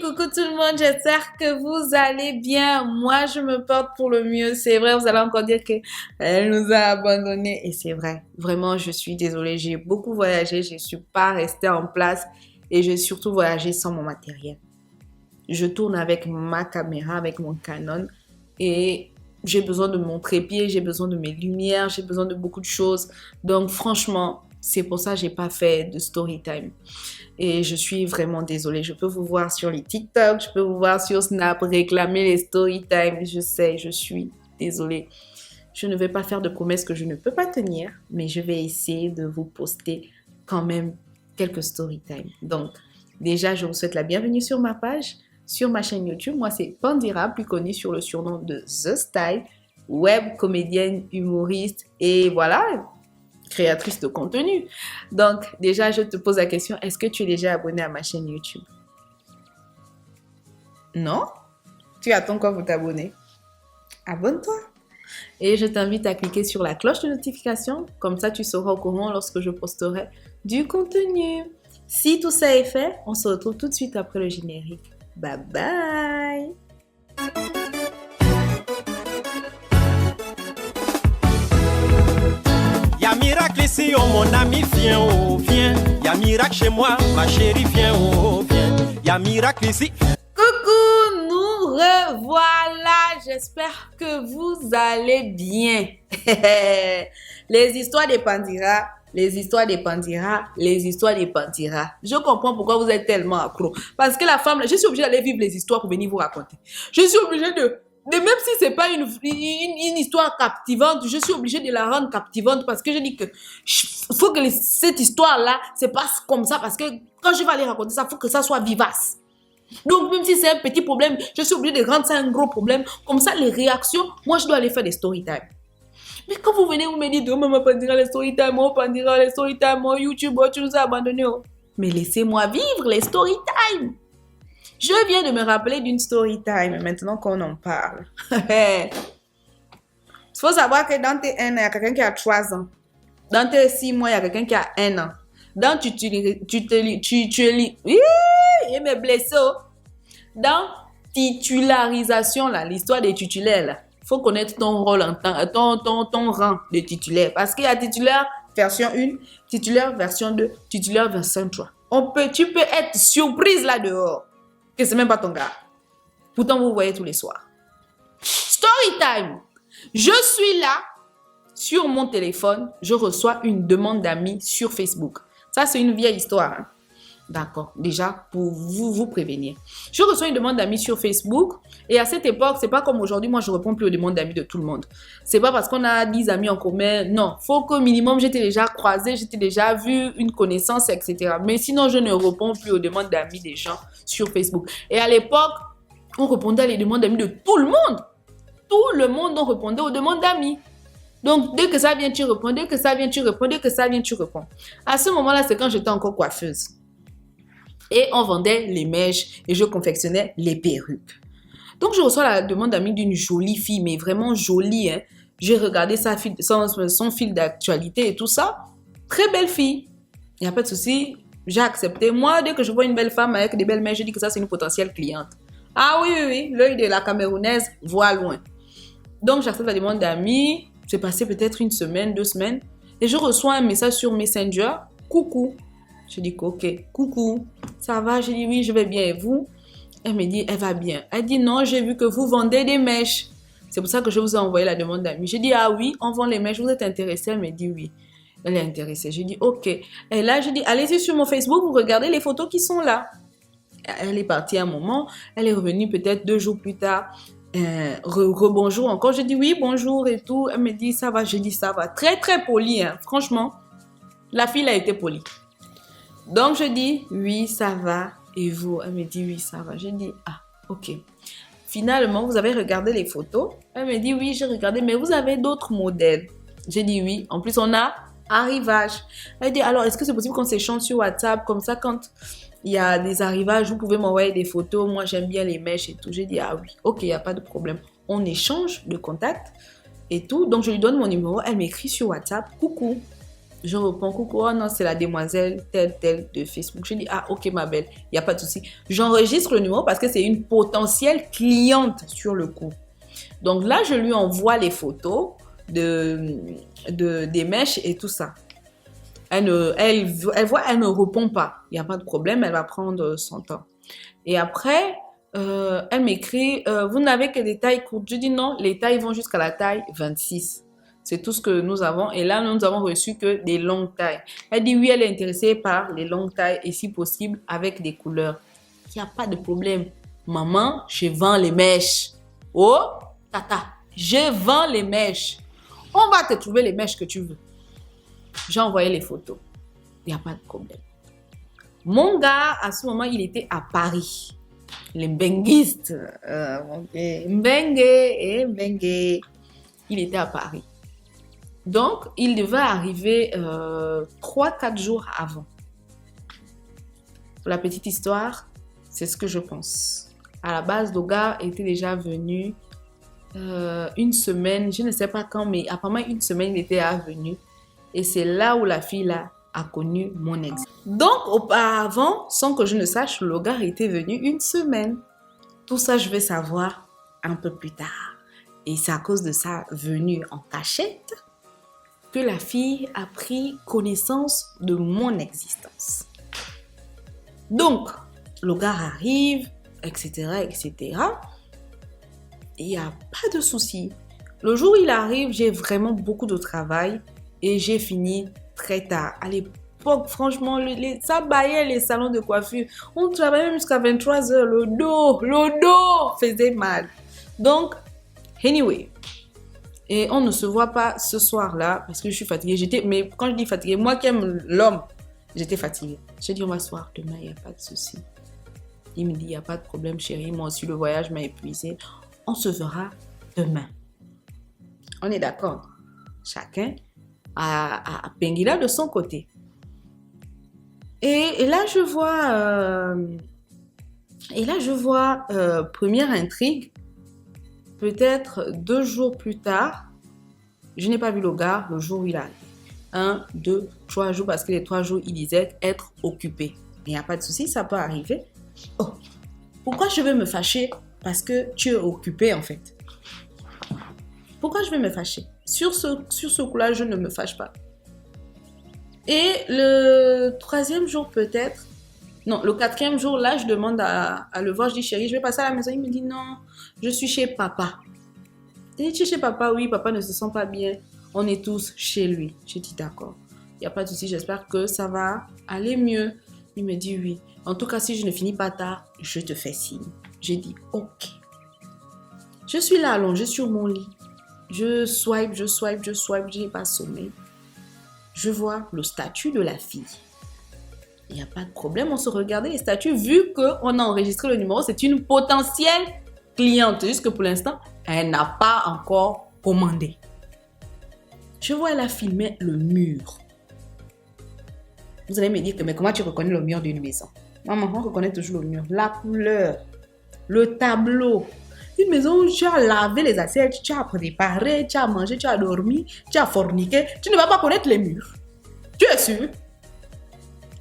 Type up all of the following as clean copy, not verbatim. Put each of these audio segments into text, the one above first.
Coucou tout le monde, j'espère que vous allez bien. Moi, je me porte pour le mieux. C'est vrai, vous allez encore dire que elle nous a abandonnés. Et c'est vrai, vraiment, je suis désolée. J'ai beaucoup voyagé, je ne suis pas restée en place et j'ai surtout voyagé sans mon matériel. Je tourne avec ma caméra, avec mon Canon et j'ai besoin de mon trépied, j'ai besoin de mes lumières, j'ai besoin de beaucoup de choses. Donc franchement, c'est pour ça que j'ai pas fait de story time. Et je suis vraiment désolée. Je peux vous voir sur les TikTok, je peux vous voir sur Snap, réclamer les story time. Je sais, je suis désolée. Je ne vais pas faire de promesses que je ne peux pas tenir, mais je vais essayer de vous poster quand même quelques story time. Donc, déjà, je vous souhaite la bienvenue sur ma page, sur ma chaîne YouTube. Moi, c'est Pandira, plus connue sur le surnom de The Style, web comédienne, humoriste et voilà, créatrice de contenu. Donc, déjà, je te pose la question, est-ce que tu es déjà abonné à ma chaîne YouTube? Non? Tu attends quoi pour t'abonner? Abonne-toi! Et je t'invite à cliquer sur la cloche de notification, comme ça tu seras au courant lorsque je posterai du contenu. Si tout ça est fait, on se retrouve tout de suite après le générique. Bye bye! Y'a miracle ici, oh mon ami, viens, oh viens. Y'a miracle chez moi, ma chérie, viens, oh viens. Y'a miracle ici. Coucou, nous revoilà. J'espère que vous allez bien. Les histoires des Pandira, les histoires des Pandira, les histoires des Pandira. Je comprends pourquoi vous êtes tellement accro. Parce que la femme, je suis obligée d'aller vivre les histoires pour venir vous raconter. Je suis obligée même si c'est pas une histoire captivante, je suis obligée de la rendre captivante parce que je dis que faut que cette histoire-là se passe comme ça parce que quand je vais aller raconter ça, faut que ça soit vivace. Donc, même si c'est un petit problème, je suis obligée de rendre ça un gros problème. Comme ça, les réactions, moi, je dois aller faire des story time. Mais quand vous venez, vous me dites, oh, maman, Pandira, les story time, oh, Pandira, les story time, oh, YouTube, oh, tu nous as abandonnés, oh. Mais laissez-moi vivre les story time. Je viens de me rappeler d'une story time, maintenant qu'on en parle. Il faut savoir que dans tes 1 an, il y a quelqu'un qui a 3 ans. Dans tes 6 mois, il y a quelqu'un qui a 1 an. Dans il me blessé. Dans titularisation, là, l'histoire des titulaires, là, faut connaître ton rôle en tant, ton rang de titulaire. Parce qu'il y a titulaire version 1, titulaire version 2, titulaire version 3. Tu peux être surprise là dehors, que c'est même pas ton gars. Pourtant, vous voyez tous les soirs. Story time. Je suis là, sur mon téléphone, je reçois une demande d'amis sur Facebook. Ça, c'est une vieille histoire. Hein? D'accord, déjà, pour vous prévenir. Je reçois une demande d'amis sur Facebook et à cette époque, c'est pas comme aujourd'hui, moi, je réponds plus aux demandes d'amis de tout le monde. C'est pas parce qu'on a 10 amis en commun. Non, faut qu'au minimum, j'étais déjà croisé, j'étais déjà vu une connaissance, etc. Mais sinon, je ne réponds plus aux demandes d'amis des gens sur Facebook. Et à l'époque, on répondait à les demandes d'amis de tout le monde. Tout le monde, on répondait aux demandes d'amis. Donc, dès que ça vient, tu réponds. Dès que ça vient, tu réponds. Dès que ça vient, tu réponds. À ce moment-là, c'est quand j'étais encore coiffeuse. Et on vendait les mèches et je confectionnais les perruques. Donc, je reçois la demande d'amis d'une jolie fille, mais vraiment jolie. Hein. J'ai regardé son fil d'actualité et tout ça. Très belle fille. Il n'y a pas de souci. J'ai accepté. Moi, dès que je vois une belle femme avec des belles mèches, je dis que ça, c'est une potentielle cliente. Ah oui. L'œil de la Camerounaise voit loin. Donc, j'accepte la demande d'amis. C'est passé peut-être 1 semaine, 2 semaines. Et je reçois un message sur Messenger. Coucou. Je dis ok, coucou, ça va? Je dis oui, je vais bien et vous? Elle me dit, elle va bien. Elle dit non, j'ai vu que vous vendez des mèches. C'est pour ça que je vous ai envoyé la demande d'amis. Je dis ah oui, on vend les mèches, vous êtes intéressée? Elle me dit oui. Elle est intéressée. Je dis ok. Et là, je dis allez-y sur mon Facebook, vous regardez les photos qui sont là. Elle est partie un moment, elle est revenue peut-être 2 jours plus tard. Rebonjour encore. Je dis oui, bonjour et tout. Elle me dit ça va, je dis ça va. Très très poli, hein. Franchement, la fille a été polie. Donc, je dis, oui, ça va. Et vous? Elle me dit, oui, ça va. Je dis, ah, ok. Finalement, vous avez regardé les photos? Elle me dit, oui, j'ai regardé, mais vous avez d'autres modèles? J'ai dit, oui. En plus, on a arrivage. Elle dit, alors, est-ce que c'est possible qu'on s'échange sur WhatsApp? Comme ça, quand il y a des arrivages, vous pouvez m'envoyer des photos. Moi, j'aime bien les mèches et tout. J'ai dit, ah oui, ok, il n'y a pas de problème. On échange de contact et tout. Donc, je lui donne mon numéro. Elle m'écrit sur WhatsApp, coucou. Je réponds, coucou, oh non, c'est la demoiselle telle de Facebook. Je dis, ah, ok, ma belle, il n'y a pas de souci. J'enregistre le numéro parce que c'est une potentielle cliente sur le coup. Donc là, je lui envoie les photos des mèches et tout ça. Elle ne répond pas. Il n'y a pas de problème, elle va prendre son temps. Et après, elle m'écrit, vous n'avez que des tailles courtes. Je dis non, les tailles vont jusqu'à la taille 26. C'est tout ce que nous avons. Et là, nous avons reçu que des longues tailles. Elle dit oui, elle est intéressée par les longues tailles et si possible avec des couleurs. Il n'y a pas de problème. Maman, je vends les mèches. Oh, tata, je vends les mèches. On va te trouver les mèches que tu veux. J'ai envoyé les photos. Il n'y a pas de problème. Mon gars, à ce moment, il était à Paris. Les benguistes. Mbengue et Mbengue. Il était à Paris. Donc, il devait arriver 3-4 jours avant. Pour la petite histoire, c'est ce que je pense. À la base, le gars était déjà venu une semaine, je ne sais pas quand, mais apparemment une semaine, il était venu. Et c'est là où la fille là a connu mon ex. Donc, auparavant, sans que je ne sache, le gars était venu une semaine. Tout ça, je vais savoir un peu plus tard. Et c'est à cause de sa venue en cachette que la fille a pris connaissance de mon existence. Donc, le gars arrive, etc., etc. Et il n'y a pas de souci. Le jour où il arrive, j'ai vraiment beaucoup de travail et j'ai fini très tard. À l'époque, franchement, ça baillait les salons de coiffure. On travaillait même jusqu'à 23 heures. Le dos faisait mal. Donc, anyway. Et on ne se voit pas ce soir-là parce que je suis fatiguée. Mais quand je dis fatiguée, moi qui aime l'homme, j'étais fatiguée. J'ai dit, on va se voir demain, il n'y a pas de souci. Il me dit, il n'y a pas de problème, chérie. Moi aussi, le voyage m'a épuisée. On se verra demain. On est d'accord. Chacun a Pengila de son côté. Et là, je vois, première intrigue. Peut-être 2 jours plus tard, je n'ai pas vu le gars le jour où il arrive. 1, 2, 3 jours, parce que les 3 jours, il disait être occupé. Il n'y a pas de souci, ça peut arriver. Oh, pourquoi je vais me fâcher parce que tu es occupé en fait? Pourquoi je vais me fâcher? Sur ce coup-là, je ne me fâche pas. Et le 3e jour peut-être, non, le 4e jour, là, je demande à le voir. Je dis, chérie, je vais passer à la maison. Il me dit, non, je suis chez papa. Il dit, tu es chez papa? Oui, papa ne se sent pas bien. On est tous chez lui. Je dis, d'accord. Il n'y a pas de souci, j'espère que ça va aller mieux. Il me dit, oui. En tout cas, si je ne finis pas tard, je te fais signe. J'ai dit, ok. Je suis là allongée sur mon lit. Je swipe, je n'ai pas sommeil. Je vois le statut de la fille. Il n'y a pas de problème, on se regardait les statuts. Vu qu'on a enregistré le numéro, c'est une potentielle cliente. Juste que pour l'instant, elle n'a pas encore commandé. Je vois, elle a filmé le mur. Vous allez me dire que, mais comment tu reconnais le mur d'une maison? Maman, on reconnaît toujours le mur. La couleur, le tableau. Une maison où tu as lavé les assiettes, tu as préparé, tu as mangé, tu as dormi, tu as forniqué. Tu ne vas pas connaître les murs. Tu es sûr?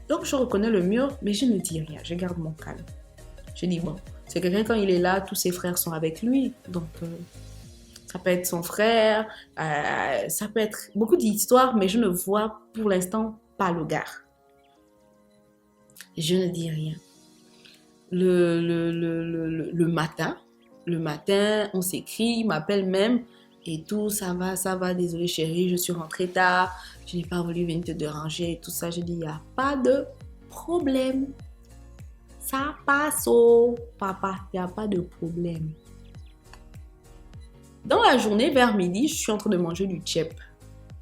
Donc, je reconnais le mur, mais je ne dis rien. Je garde mon calme. Je dis, bon, c'est quelqu'un, quand il est là, tous ses frères sont avec lui. Donc, ça peut être son frère, ça peut être beaucoup d'histoires, mais je ne vois pour l'instant pas le gars. Je ne dis rien. Le matin, on s'écrit, il m'appelle même et tout, ça va, désolé chérie, je suis rentrée tard, je n'ai pas voulu venir te déranger et tout ça. Je dis, il n'y a pas de problème. Ça passe, oh papa, il n'y a pas de problème. Dans la journée, vers midi, je suis en train de manger du tchèp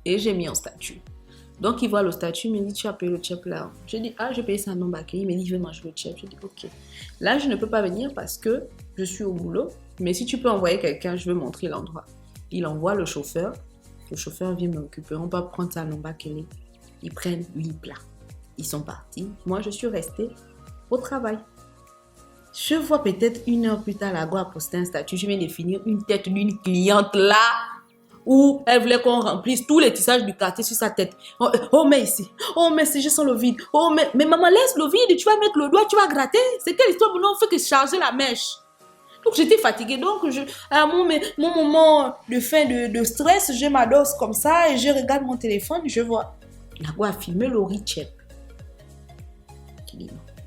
et j'ai mis en statut. Donc, il voit le statut, il me dit, tu as payé le tchèp là. Je dis, ah, j'ai payé ça non baquet. Il me dit, je vais manger le tchèp. Je dis, ok. Là, je ne peux pas venir parce que je suis au boulot. Mais si tu peux envoyer quelqu'un, je veux montrer l'endroit. Il envoie le chauffeur. Le chauffeur vient m'occuper. On va prendre ça non baquet. Ils prennent 8 plats. Ils sont partis. Moi, je suis restée au travail. Je vois peut-être 1 heure plus tard, la go a posté un statut. Je viens de finir une tête d'une cliente là. où elle voulait qu'on remplisse tous les tissages du quartier sur sa tête. Oh, mais ici, je sens le vide. Oh, mais maman, laisse le vide, tu vas mettre le doigt, tu vas gratter. C'est quelle histoire? Non, on fait que charger la mèche. Donc, j'étais fatiguée. Donc, à mon moment de fin de stress, je m'adosse comme ça et je regarde mon téléphone, je vois. Nago a filmé le Richep.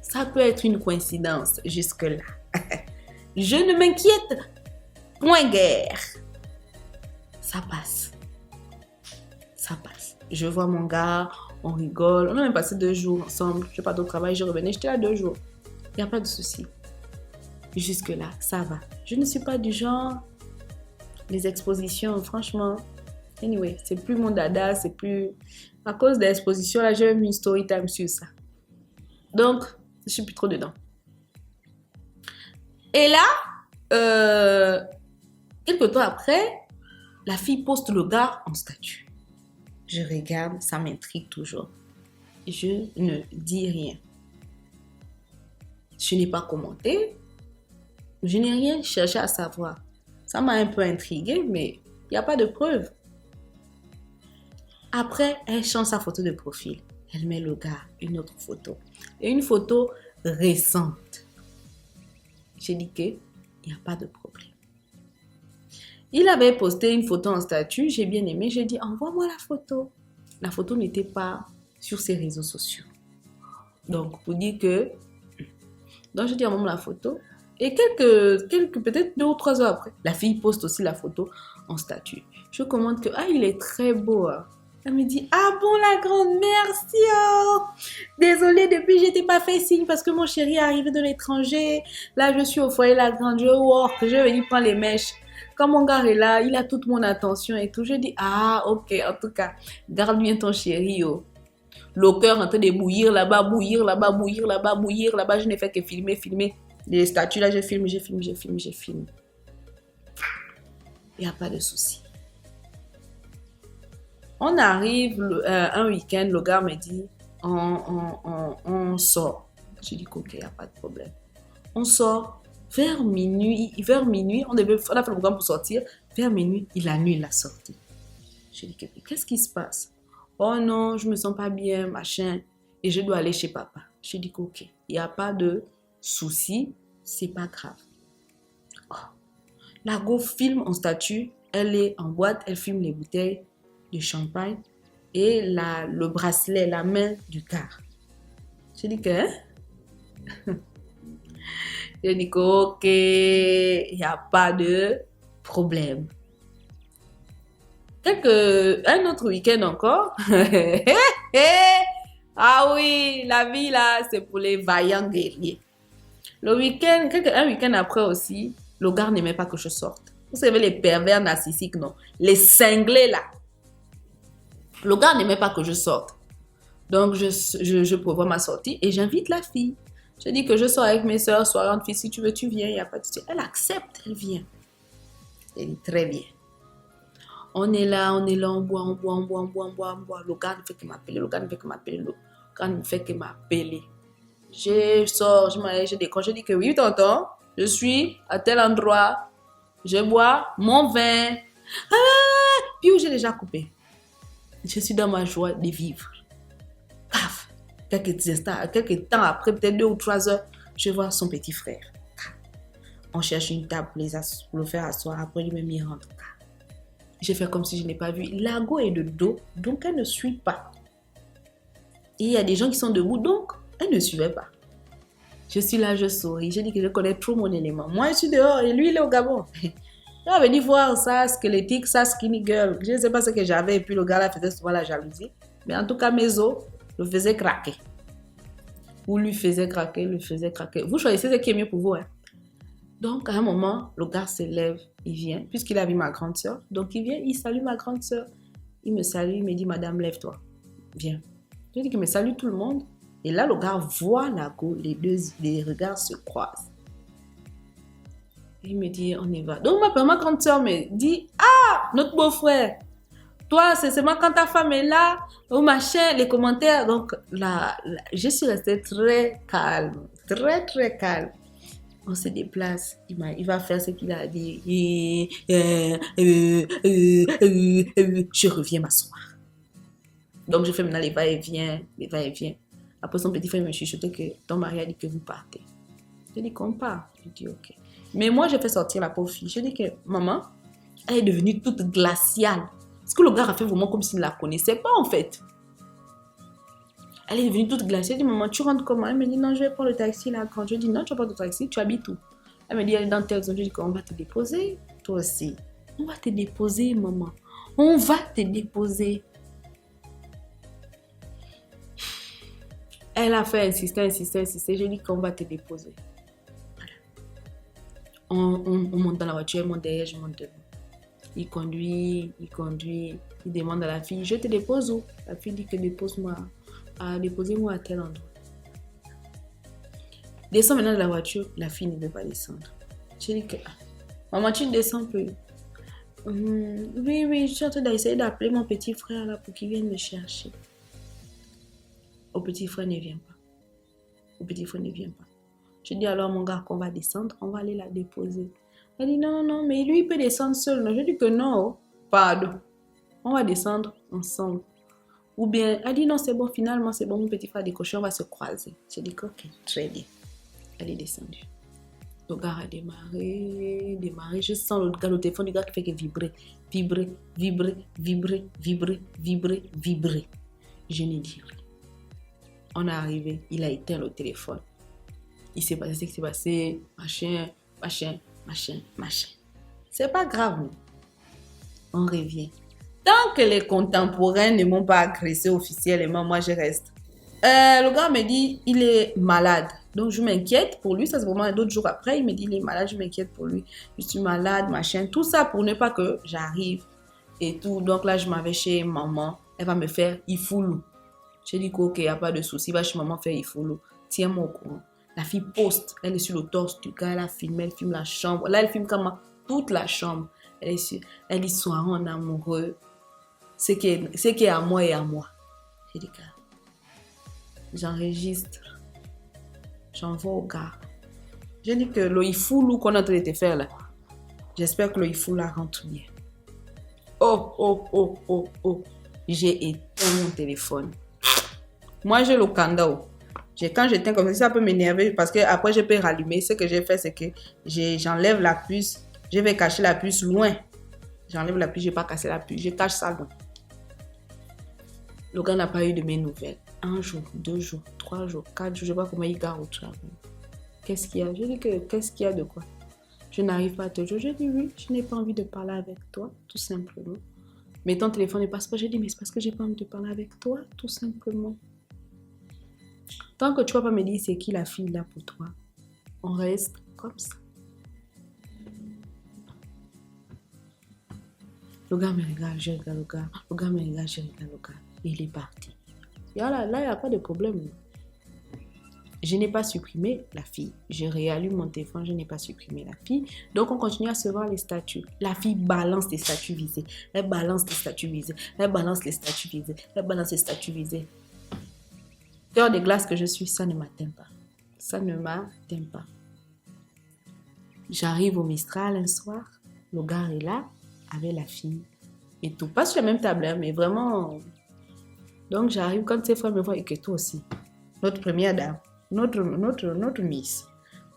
Ça peut être une coïncidence jusque-là. Je ne m'inquiète point guère. Ça passe. Ça passe. Je vois mon gars, on rigole. On a même passé 2 jours ensemble. Je n'ai pas d'autre travail, je revenais. J'étais là 2 jours. Il n'y a pas de souci. Jusque-là, ça va. Je ne suis pas du genre. Les expositions, franchement. Anyway, c'est plus mon dada, c'est plus. À cause des expositions, là, j'ai mis une story time sur ça. Donc, je suis plus trop dedans. Et là, quelques temps après, la fille poste le gars en statut. Je regarde, ça m'intrigue toujours. Je ne dis rien. Je n'ai pas commenté. Je n'ai rien cherché à savoir. Ça m'a un peu intriguée, mais il n'y a pas de preuve. Après, elle change sa photo de profil. Elle met le gars, une autre photo. Et une photo récente. J'ai dit qu'il n'y a pas de problème. Il avait posté une photo en statut, j'ai bien aimé. J'ai dit, envoie-moi la photo. La photo n'était pas sur ses réseaux sociaux. Donc, pour dire que... Donc, j'ai dit, envoie-moi la photo. Et peut-être 2 ou 3 heures après, la fille poste aussi la photo en statut. Je commente que, il est très beau. Hein. Elle me dit, bon la grande, merci. Oh. Désolée, depuis je t'ai pas fait signe parce que mon chéri est arrivé de l'étranger. Là, je suis au foyer la grande, je work, je vais venir prendre les mèches. Quand mon gars est là, il a toute mon attention et tout. Je dis, ok, en tout cas, garde bien ton chéri. Oh. Le cœur en train de bouillir là-bas, bouillir là-bas, bouillir là-bas, bouillir là-bas. Je n'ai fait que filmer. Les statues là, je filme. Il n'y a pas de souci. On arrive un week-end, le gars me dit, on sort. J'ai dit, ok, il n'y a pas de problème. On sort vers minuit, on a fait le programme pour sortir. Vers minuit, il annule la sortie. J'ai dit, qu'est-ce qui se passe? Oh non, je me sens pas bien, machin, et je dois aller chez papa. J'ai dit, ok, il n'y a pas de souci, c'est pas grave. La go filme en statut, elle est en boîte, elle filme les bouteilles de champagne et le bracelet, la main du quart. J'ai dit que... J'ai dit que ok, il n'y a pas de problème. Un autre week-end encore. Ah oui, la vie là, c'est pour les vaillants guerriers. Un week-end après aussi, le gars n'aimait pas que je sorte. Vous savez, les pervers narcissiques, non? Les cinglés là. Le gars n'aimait pas que je sorte. Donc, je prévois ma sortie et j'invite la fille. Je dis que je sors avec mes soeurs, soirantes filles. Si tu veux, tu viens, il n'y a pas de souci. Elle accepte, elle vient. Elle dit très bien. On est là, on boit. Le gars ne fait que m'appeler. Je sors, je décroche, je dis que oui, tonton, je suis à tel endroit. Je bois mon vin. Puis j'ai déjà coupé. Je suis dans ma joie de vivre. Paf! Quelques temps après, peut-être 2 ou 3 heures, je vois son petit frère. On cherche une table pour le faire asseoir. Après, lui-même, il rentre. Je fais comme si je n'ai pas vu. L'ago est de dos, donc elle ne suit pas. Et il y a des gens qui sont debout, donc elle ne suivait pas. Je suis là, je souris. Je dis que je connais trop mon élément. Moi, je suis dehors et lui, il est au Gabon. Il est venu voir ça, squelettique, ça, skinny girl. Je ne sais pas ce que j'avais. Et puis, le gars là faisait souvent la jalousie. Mais en tout cas, mes os le faisaient craquer. Ou lui faisait craquer, Vous choisissez ce qui est mieux pour vous. Hein. Donc, à un moment, le gars se lève, il vient, puisqu'il a vu ma grande sœur. Donc, il vient, il salue ma grande sœur. Il me salue, il me dit, madame, lève-toi. Viens. Je dis qu'il me salue tout le monde. Et là, le gars voit la go, les regards se croisent. Il me dit, on y va. Donc, ma grande sœur me dit, notre beau-frère, toi, c'est seulement quand ta femme est là, ou machin, les commentaires. Donc, je suis restée très calme, très, très calme. On se déplace. Il va faire ce qu'il a dit. Je reviens m'asseoir. Donc, je fais maintenant les va-et-vient, les va-et-vient. Après, son petit frère me chuchotait que ton mari a dit que vous partez. Je dis qu'on part. Je dis ok. Mais moi, j'ai fait sortir la pauvre fille. Je dis que maman, elle est devenue toute glaciale. Parce que le gars a fait vraiment comme s'il ne la connaissait pas en fait. Elle est devenue toute glaciale. Je dis maman, tu rentres comment? Elle me dit non, je vais prendre le taxi là. Quand je dis non, tu vas prendre le taxi, tu habites où? Elle me dit elle est dans telle zone. Je dis qu'on va te déposer. Toi aussi. On va te déposer, maman. On va te déposer. Elle a fait insister. J'ai dit qu'on va te déposer. On monte dans la voiture, elle monte derrière, je monte devant. Il conduit. Il demande à la fille, je te dépose où? La fille dit que déposez-moi à tel endroit. Descends maintenant de la voiture, la fille ne veut pas descendre. Je dis que, maman, tu ne descends plus. Oui, je suis en train d'essayer d'appeler mon petit frère là pour qu'il vienne me chercher. Au petit frère ne vient pas. Je dis alors mon gars qu'on va descendre, on va aller la déposer. Elle dit non, mais lui il peut descendre seul. Non, je dis que non, pardon. On va descendre ensemble. Ou bien, elle dit non, c'est bon, finalement c'est bon, mon petit frère a décroché, on va se croiser. Je dis que ok, très bien. Elle est descendue. Le gars a démarré. Je sens le téléphone du gars qui fait que vibrer. Je n'ai dit rien. On est arrivé, il a éteint le téléphone. Il s'est passé ce qui s'est passé, machin. C'est pas grave, non. On revient. Tant que les contemporains ne m'ont pas agressé officiellement, moi je reste. Le gars me dit, il est malade. Donc je m'inquiète pour lui, ça c'est vraiment d'autres jours après, il me dit, il est malade, je m'inquiète pour lui. Je suis malade, machin, tout ça pour ne pas que j'arrive et tout. Donc là, je m'en vais chez maman, elle va me faire ifoulou. J'ai dit ok, il n'y a pas de souci, va chez maman faire ifoulou. Tiens-moi au courant. La fille poste, elle est sur le torse du gars, elle filme la chambre. Là, elle filme comment? Toute la chambre. Elle dit soir en amoureux. Ce qui est à moi et à moi. J'ai dit j'enregistre. J'envoie au gars. J'ai dit que le ifoulou qu'on est en train de te faire là, j'espère que le ifoulou là rentre bien. Oh. J'ai éteint mon téléphone. Moi, j'ai le kandao. Quand j'éteins comme ça peut m'énerver parce que après je peux rallumer. Ce que j'ai fait, c'est que j'enlève la puce. Je vais cacher la puce loin. J'enlève la puce, je n'ai pas cassé la puce. Je cache ça loin. Le gars n'a pas eu de mes nouvelles. 1 jour, 2 jours, 3 jours, 4 jours. Je ne sais pas comment il gare au travail. Qu'est-ce qu'il y a? Je dis que qu'est-ce qu'il y a de quoi? Je n'arrive pas à te dire. Je dis oui, je n'ai pas envie de parler avec toi, tout simplement. Mais ton téléphone ne passe pas. Je dis mais c'est parce que je n'ai pas envie de parler avec toi, tout simplement. Tant que tu ne vas pas me dire c'est qui la fille là pour toi, on reste comme ça. Le gars me regarde, je regarde le gars. Le gars me regarde, je regarde le gars. Et il est parti. Et là, il n'y a pas de problème. Je n'ai pas supprimé la fille. Je réallume mon téléphone, je n'ai pas supprimé la fille. Donc, on continue à se voir les statuts. La fille balance les statuts visés. Elle balance les statuts visés. Elle balance les statuts visés. Elle balance les statuts visés. Cœur de glace que je suis, ça ne m'atteint pas. Ça ne m'atteint pas. J'arrive au Mistral un soir. Le gars est là avec la fille. Et tout. Pas sur la même table, hein, mais vraiment. Donc, j'arrive quand ses frères me voient et que toi aussi. Notre première dame. Notre miss.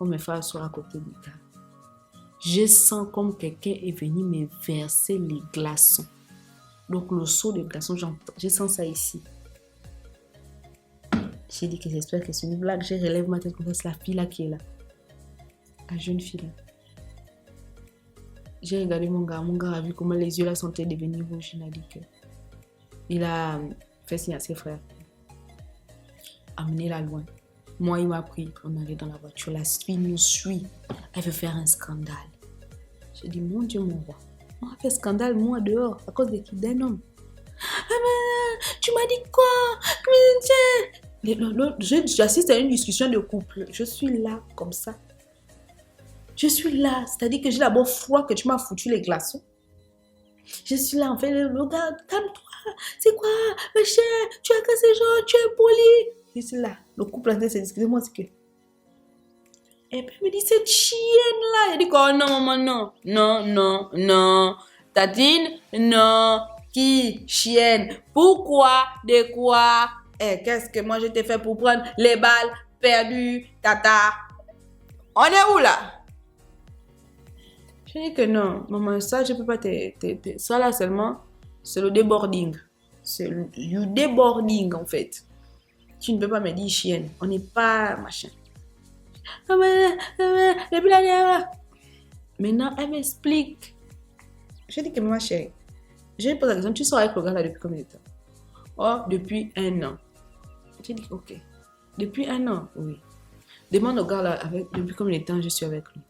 On me fait asseoir à côté du gars. Je sens comme quelqu'un est venu me verser les glaçons. Donc, le seau de glaçons, je sens ça ici. J'ai dit que j'espère que c'est une blague. Je relève ma tête comme ça. C'est la fille là qui est là. La jeune fille là. J'ai regardé mon gars. Mon gars a vu comment les yeux là sont devenus rouges. Il a dit que... Il a fait signe à ses frères. Amenez-la loin. Moi, il m'a pris. On allait dans la voiture. La fille nous suit. Elle veut faire un scandale. J'ai dit, mon Dieu, mon roi. On a fait scandale, moi, dehors, à cause d'un homme. Ah ben, tu m'as dit quoi? J'assiste à une discussion de couple. Je suis là, comme ça. Je suis là. C'est-à-dire que j'ai d'abord froid que tu m'as foutu les glaçons. Je suis là, en fait, le gars, calme-toi. C'est quoi? Machin, tu as cassé les gens, tu es poli. Je suis là. Le couple a dit, c'est excusez-moi, c'est que... Et puis, il me dit, cette chienne-là. Il dit, oh non, maman, non. Non, non, non. Tatine, non. Qui? Chienne. Pourquoi? De quoi? Eh, qu'est-ce que moi je t'ai fait pour prendre les balles perdues, tata? On est où là? Je dis que non, maman, ça, je peux pas ça là seulement, c'est le débording. C'est le débording en fait. Tu ne peux pas me dire chienne. On n'est pas machin. Depuis la dernière. Maintenant, elle m'explique. Je dis que ma chérie, je lui pose la question, tu sors avec le gars là depuis combien de temps? Oh, depuis 1 an. J'ai dit, ok. Depuis 1 an, oui. Demande au gars là, depuis combien de temps je suis avec lui.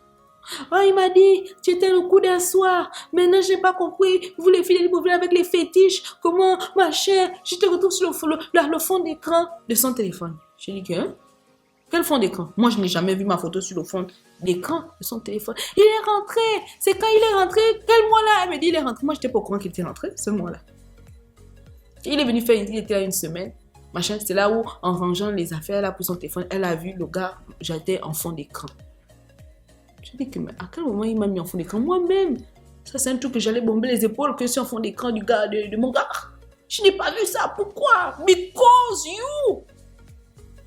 Oh, il m'a dit, tu étais le coup d'un soir. Maintenant, je n'ai pas compris. Vous les filles, vous venez avec les fétiches. Comment, ma chère, je te retrouve sur le fond d'écran de son téléphone. J'ai dit que, hein? Quel fond d'écran? Moi, je n'ai jamais vu ma photo sur le fond d'écran de son téléphone. Il est rentré. C'est quand il est rentré, quel mois là? Elle me dit, il est rentré. Moi, je n'étais pas au courant qu'il était rentré ce mois-là. Il est venu faire, il était là 1 semaine. Machin, c'est là où, en rangeant les affaires là pour son téléphone, elle a vu le gars, j'étais en fond d'écran. Je dis que, mais à quel moment il m'a mis en fond d'écran? Moi-même, ça c'est un truc que j'allais bomber les épaules que je suis en fond d'écran du gars, de mon gars. Je n'ai pas vu ça. Pourquoi? Because you.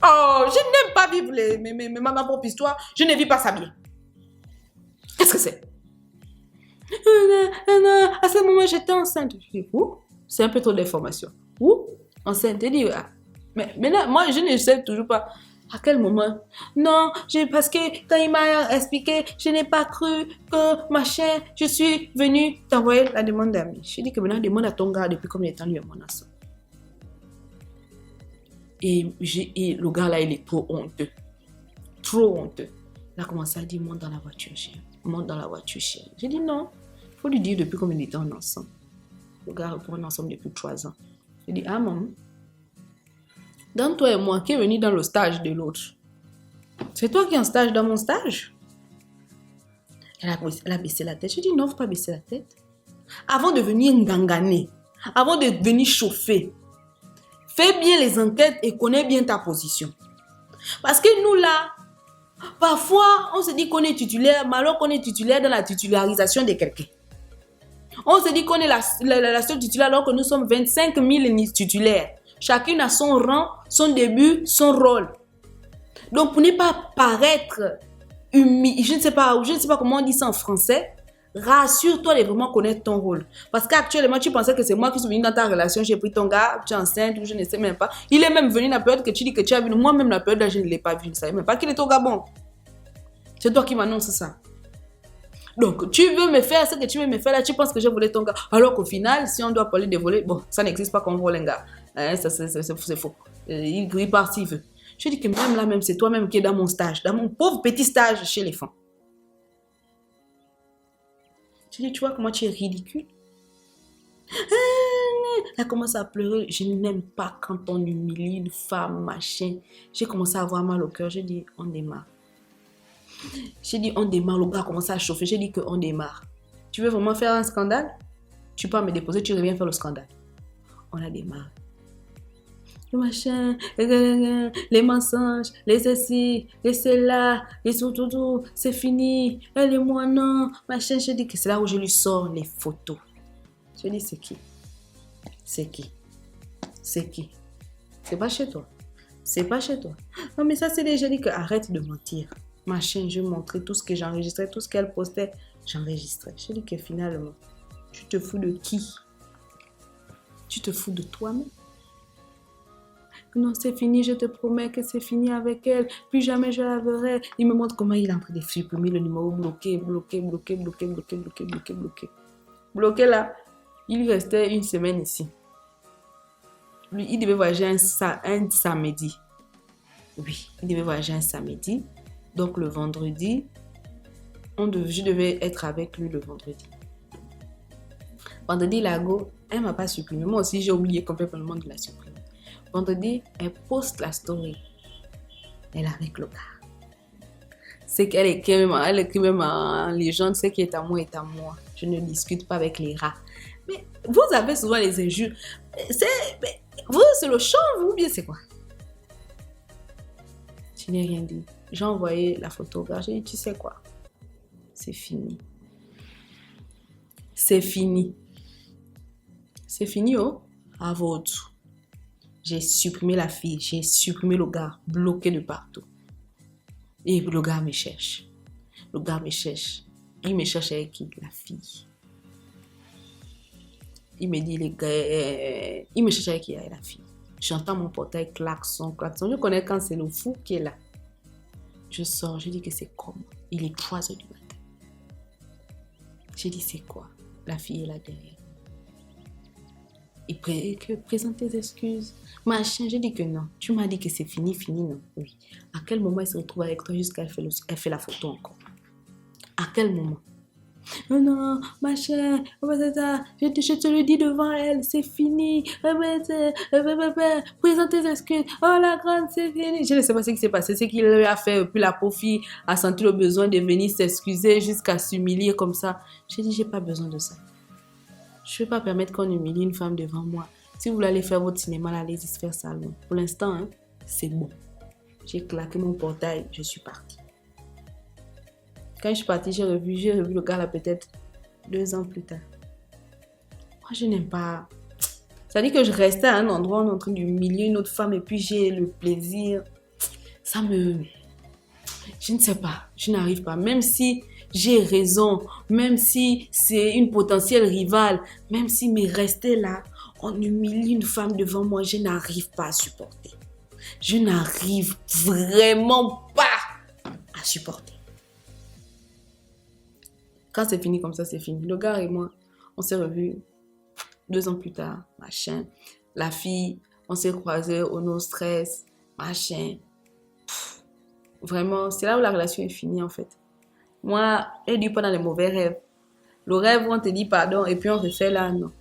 Oh, je n'aime pas vivre ma propre histoire. Je ne vis pas ça bien. Qu'est-ce que c'est? À ce moment, j'étais enceinte. Je dis, où? C'est un peu trop d'informations. Où? Enceinte. Elle dit, ah. Mais maintenant, moi, je ne sais toujours pas. À quel moment? Non, parce que quand il m'a expliqué, je n'ai pas cru que machin, je suis venue t'envoyer la demande d'amis. Je dis que maintenant, demande à ton gars depuis combien de temps lui est mon ensemble. Et le gars là, il est trop honteux. Trop honteux. Il a commencé à dire, monte dans la voiture, chien. Monte dans la voiture, chien. J'ai dit non. Il faut lui dire depuis combien de temps on est ensemble. Le gars reprend ensemble depuis 3 ans. J'ai dit, ah maman. Dans toi et moi, qui est venu dans le stage de l'autre? C'est toi qui es en stage dans mon stage? Elle a baissé la tête. Je dis non, il ne faut pas baisser la tête. Avant de venir nganganer, avant de venir chauffer, fais bien les enquêtes et connais bien ta position. Parce que nous là, parfois, on se dit qu'on est titulaire, mais alors qu'on est titulaire dans la titularisation de quelqu'un. On se dit qu'on est la seule titulaire alors que nous sommes 25 000 titulaires. Chacune a son rang, son début, son rôle. Donc, pour ne pas paraître humilié, je ne sais pas comment on dit ça en français, rassure-toi de vraiment connaître ton rôle. Parce qu'actuellement, tu pensais que c'est moi qui suis venue dans ta relation, j'ai pris ton gars, tu es enceinte ou je ne sais même pas. Il est même venu dans la période que tu dis que tu as vu. Moi-même, la période là, je ne l'ai pas vu, je ne savais même pas qu'il est au Gabon. C'est toi qui m'annonces ça. Donc, tu veux me faire ce que tu veux me faire là, tu penses que je volé ton gars. Alors qu'au final, si on doit parler de voler, bon, ça n'existe pas qu'on vole un gars. Hein, c'est faux. Il grille par s'il veut. Je dis que même là, même c'est toi-même qui es dans mon stage, dans mon pauvre petit stage chez les femmes. Je dis, tu vois comment tu es ridicule? Elle commence à pleurer. Je n'aime pas quand on humilie une femme, machin. J'ai commencé à avoir mal au cœur. J'ai dit, on démarre. J'ai dit, on démarre. Le gars a commencé à chauffer. J'ai dit qu'on démarre. Tu veux vraiment faire un scandale? Tu peux me déposer, tu reviens faire le scandale. On a démarré. Le machin, les mensonges, les ceci, les cela, les tout, c'est fini. Elle et moi, non. Machin, je dis que c'est là où je lui sors les photos. Je dis, c'est qui? C'est qui? C'est qui? C'est pas chez toi. C'est pas chez toi. Non, mais ça, c'est déjà dit que arrête de mentir. Machin, je montrais tout ce que j'enregistrais, tout ce qu'elle postait, j'enregistrais. Je dis que finalement, tu te fous de qui? Tu te fous de toi-même? Non, c'est fini, je te promets que c'est fini avec elle. Plus jamais je la verrai. Il me montre comment il est en train de supprimer le numéro bloqué. Bloqué là. Il restait 1 semaine ici. Lui, il devait voyager un samedi. Oui, il devait voyager un samedi. Donc le vendredi, je devais être avec lui le vendredi. Vendredi, Lago, elle ne m'a pas supprimé. Moi aussi, j'ai oublié complètement de la supprimer. Vendredi, elle poste la story. Elle est avec le gars. C'est qu'elle écrit même en légende, ce qui est à moi est à moi. Je ne discute pas avec les rats. Mais vous avez souvent les injures. Vous, c'est le chant, vous, ou bien c'est quoi? Je n'ai rien dit. J'ai envoyé la photographe. J'ai dit, tu sais quoi? C'est fini. C'est fini. C'est fini, oh. À votre. J'ai supprimé la fille. J'ai supprimé le gars. Bloqué de partout. Et le gars me cherche. Le gars me cherche. Il me cherche avec qui? La fille. Il me dit, les gars, il me cherche avec qui? La fille. J'entends mon portail klaxon. Je connais quand c'est le fou qui est là. Je sors, je dis que c'est comment? Il est 3h du matin. J'ai dit, c'est quoi? La fille est là derrière. Il présente tes excuses. Machin, j'ai dit que non. Tu m'as dit que c'est fini, non? Oui. À quel moment elle se retrouve avec toi jusqu'à elle fait la photo encore? À quel moment? Non, machin, je te le dis devant elle, c'est fini. Présente tes excuses. Oh la grande, c'est fini. Je ne sais pas ce qui s'est passé, c'est qu'il lui a fait, puis la pauvre fille a senti le besoin de venir s'excuser jusqu'à s'humilier comme ça. J'ai dit, j'ai pas besoin de ça. Je ne vais pas permettre qu'on humilie une femme devant moi. Si vous voulez aller faire votre cinéma, allez-y faire ça. Pour l'instant, hein, c'est bon. J'ai claqué mon portail, je suis partie. Quand je suis partie, j'ai revu le gars là peut-être 2 ans plus tard. Moi, je n'aime pas. Ça dit que je restais à un endroit où on est en train d'humilier une autre femme et puis j'ai le plaisir. Ça me... Je ne sais pas. Je n'arrive pas. Même si j'ai raison, même si c'est une potentielle rivale, même si mais rester là, on humilie une femme devant moi, je n'arrive pas à supporter. Je n'arrive vraiment pas à supporter. Quand c'est fini comme ça, c'est fini. Le gars et moi, on s'est revus 2 ans plus tard, machin. La fille, on s'est croisés au no stress, machin. Vraiment, c'est là où la relation est finie en fait. Moi, elle dit pas dans les mauvais rêves. Le rêve où on te dit pardon et puis on refait là, non.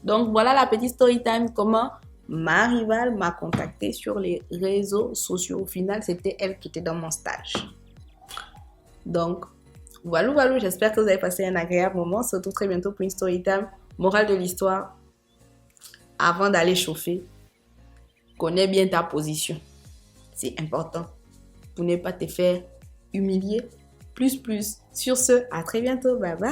Donc voilà la petite story time, comment ma rivale m'a contacté sur les réseaux sociaux. Au final, c'était elle qui était dans mon stage. Donc, voilà, j'espère que vous avez passé un agréable moment. On se retrouve très bientôt pour une story time. Morale de l'histoire, avant d'aller chauffer, connais bien ta position. C'est important pour ne pas te faire humilier. Plus. Sur ce, à très bientôt. Bye bye.